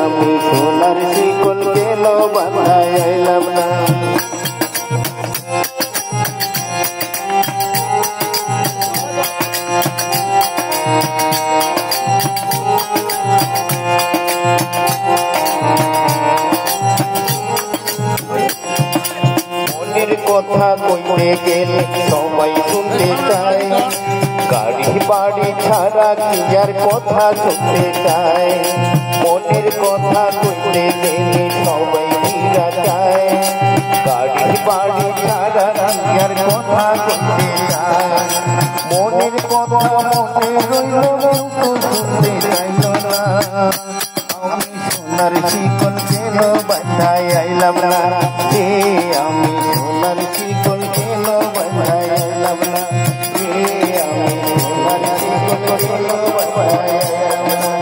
আমি সোনার শিকল কেন বাঁধায় আইলাম না কথা কইতে গেলে সবাই শুনতে চায় গাড়ি বাড়ি ছাড়া কি যার কথা শুনতে চায় মনের কথা কইতে গেলে সবাই ফিরা যায় গাড়ি বাড়ি ছাড়া কি যার কথা শুনতে চায় মনের কথা মনে রইল শুনতে চাইল না আমি সোনার শিকল কেন বাঁধায় আইলাম না আমি সোনার শিকল কেন বাঁধায় আইলাম না আমি সোনার শিকল কেন বাঁধায় আইলাম না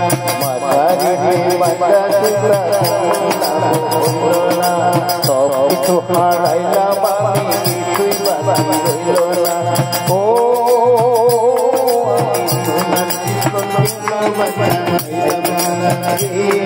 মাথারে বাঁধা টুকরা হইল না সব কিছু হারাইলাম আমি কিছুই বাকি রইল না ও সোনার শিকল কেন বাঁধায় আইলাম না